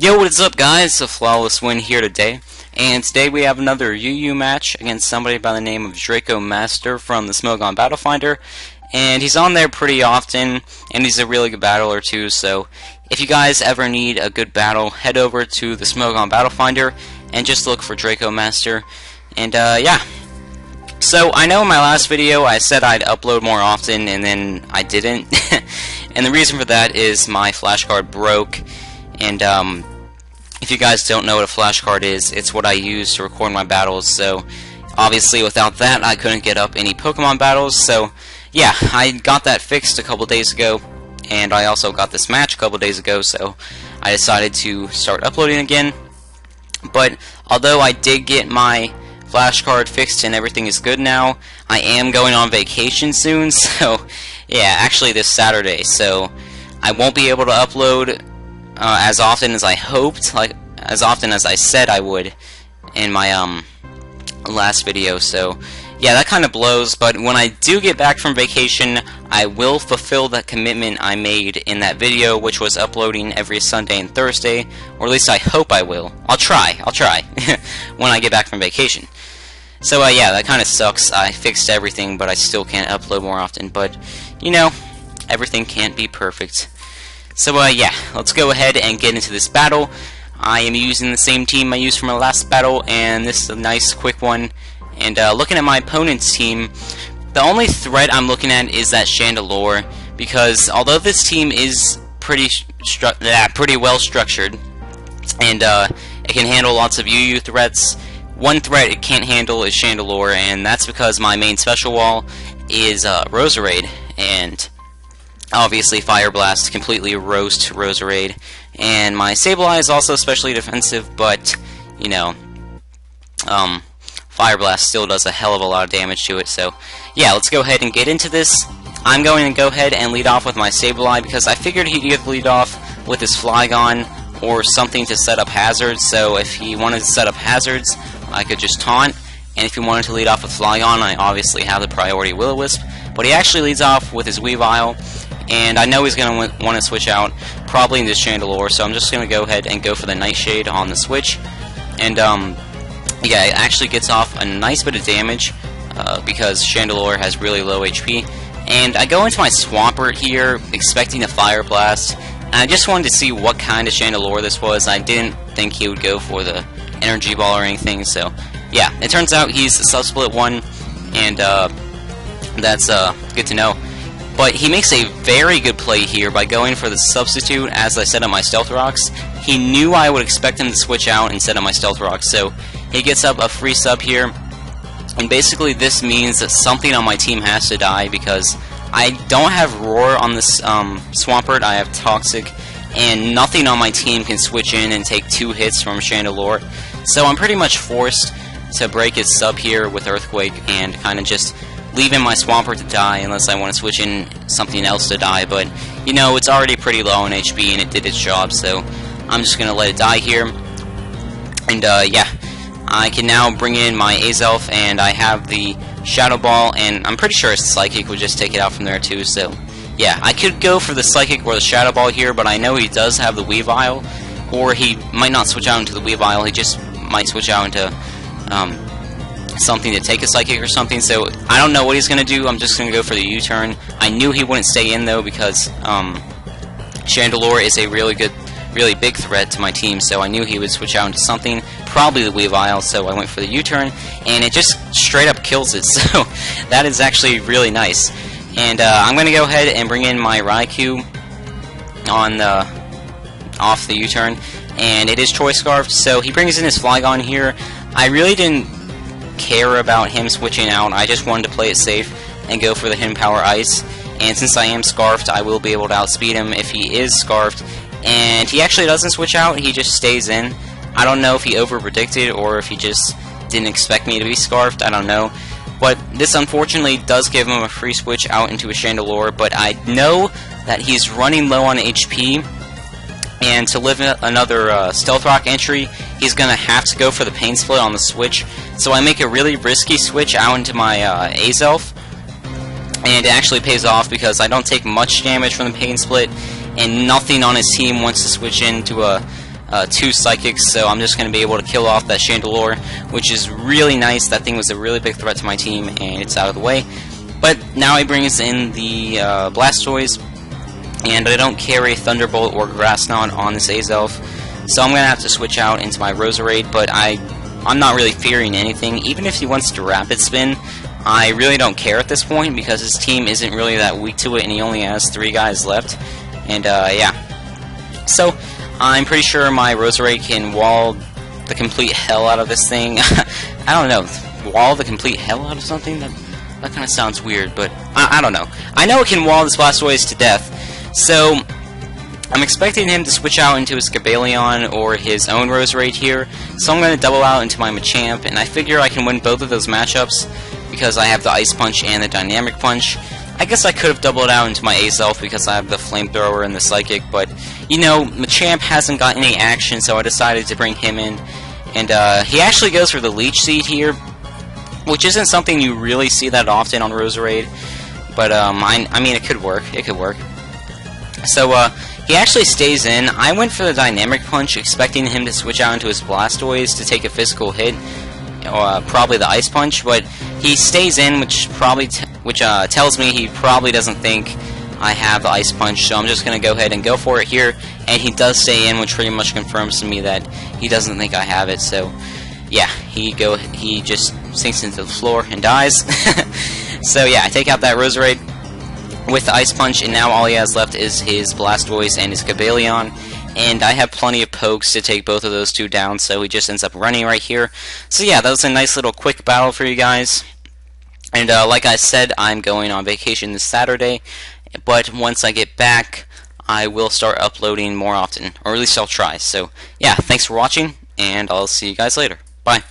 Yo, what is up, guys? TheFlawlessWin here today, and today we have another UU match against somebody by the name of Draco Master from the Smogon Battle Finder, and he's on there pretty often, and he's a really good battler too. So if you guys ever need a good battle, head over to the Smogon Battle Finder and just look for Draco Master. And yeah. So I know in my last video I said I'd upload more often, and then I didn't. And the reason for that is my flashcard broke. And if you guys don't know what a flashcard is, it's what I use to record my battles. So obviously without that I couldn't get up any Pokemon battles. So yeah, I got that fixed a couple days ago, and I also got this match a couple days ago, so I decided to start uploading again. But although I did get my flashcard fixed and everything is good now, I am going on vacation soon. So yeah, actually this Saturday, so I won't be able to upload as often as I hoped, like as often as I said I would in my last video. So yeah, that kind of blows, but when I do get back from vacation, I will fulfill that commitment I made in that video, which was uploading every Sunday and Thursday, or at least I hope I will. I'll try when I get back from vacation. So yeah, that kind of sucks. I fixed everything, but I still can't upload more often, but you know, everything can't be perfect. So yeah, let's go ahead and get into this battle. I am using the same team I used for my last battle, and this is a nice quick one. And looking at my opponent's team, the only threat I'm looking at is that Chandelure, because although this team is pretty well structured, and it can handle lots of UU threats, one threat it can't handle is Chandelure, and that's because my main special wall is Roserade, and obviously Fire Blast completely roasts Roserade, and my Sableye is also especially defensive, but you know, Fire Blast still does a hell of a lot of damage to it. So yeah, let's go ahead and get into this. I'm going to go ahead and lead off with my Sableye because I figured he'd either lead off with his Flygon or something to set up hazards. So if he wanted to set up hazards, I could just taunt, and if he wanted to lead off with Flygon, I obviously have the priority Will-O-Wisp. But he actually leads off with his Weavile, and I know he's going to want to switch out probably into Chandelure, so I'm just going to go ahead and go for the Nightshade on the switch. And yeah, it actually gets off a nice bit of damage because Chandelure has really low HP. And I go into my Swampert here expecting a Fire Blast, and I just wanted to see what kind of Chandelure this was. I didn't think he would go for the Energy Ball or anything, so yeah, it turns out he's a Sub-Split one, and that's good to know. But he makes a very good play here by going for the substitute, as I said on my Stealth Rocks. He knew I would expect him to switch out instead of my Stealth Rocks, so he gets up a free sub here. And basically this means that something on my team has to die, because I don't have Roar on this Swampert, I have Toxic, and nothing on my team can switch in and take 2 hits from Chandelure. So I'm pretty much forced to break his sub here with Earthquake and kind of just leaving my Swampert to die unless I want to switch in something else to die. But you know, it's already pretty low on HP and it did its job, so I'm just going to let it die here. And yeah, I can now bring in my Azelf, and I have the Shadow Ball, and I'm pretty sure Psychic would just take it out from there too. So yeah, I could go for the Psychic or the Shadow Ball here, but I know he does have the Weavile, or he might not switch out into the Weavile, he just might switch out into something to take a Psychic or something. So I don't know what he's going to do. I'm just going to go for the U-turn. I knew he wouldn't stay in though, because Chandelure is a really big threat to my team, so I knew he would switch out into something, probably the Weavile, so I went for the U-turn, and it just straight up kills it, so that is actually really nice. And I'm going to go ahead and bring in my Raikou on off the U-turn, and it is Choice Scarf, so he brings in his Flygon here. I really didn't care about him switching out, I just wanted to play it safe and go for the Hidden Power Ice, and since I am Scarfed, I will be able to outspeed him if he is Scarfed. And he actually doesn't switch out, he just stays in. I don't know if he over-predicted or if he just didn't expect me to be Scarfed, I don't know. But this unfortunately does give him a free switch out into a Chandelure, but I know that he's running low on HP, and to live another Stealth Rock entry, he's going to have to go for the Pain Split on the switch. So I make a really risky switch out into my Azelf, and it actually pays off because I don't take much damage from the Pain Split, and nothing on his team wants to switch into a 2 Psychics, so I'm just going to be able to kill off that Chandelure, which is really nice. That thing was a really big threat to my team, and it's out of the way. But now he brings in the Blastoise, and I don't carry Thunderbolt or Grass Knot on this Azelf, so I'm going to have to switch out into my Roserade, but I'm not really fearing anything. Even if he wants to Rapid Spin, I really don't care at this point, because his team isn't really that weak to it, and he only has 3 guys left. And, yeah. So, I'm pretty sure my Roserade can wall the complete hell out of this thing. I don't know. Wall the complete hell out of something? That kind of sounds weird, but I don't know. I know it can wall this Blastoise to death, so I'm expecting him to switch out into his Gabalion or his own Roserade here, so I'm going to double out into my Machamp, and I figure I can win both of those matchups because I have the Ice Punch and the Dynamic Punch. I guess I could have doubled out into my Azelf because I have the Flamethrower and the Psychic, but, you know, Machamp hasn't got any action, so I decided to bring him in. And he actually goes for the Leech Seed here, which isn't something you really see that often on Roserade, but I mean, it could work. It could work. So, he actually stays in. I went for the Dynamic Punch, expecting him to switch out into his Blastoise to take a physical hit, probably the Ice Punch, but he stays in, which tells me he probably doesn't think I have the Ice Punch, so I'm just going to go ahead and go for it here, and he does stay in, which pretty much confirms to me that he doesn't think I have it, so yeah, he just sinks into the floor and dies. So yeah, I take out that Roserade with the Ice Punch, and now all he has left is his Blastoise and his Gabalion, and I have plenty of pokes to take both of those two down, so he just ends up running right here. So yeah, that was a nice little quick battle for you guys. And like I said, I'm going on vacation this Saturday, but once I get back, I will start uploading more often, or at least I'll try. So yeah, thanks for watching, and I'll see you guys later. Bye.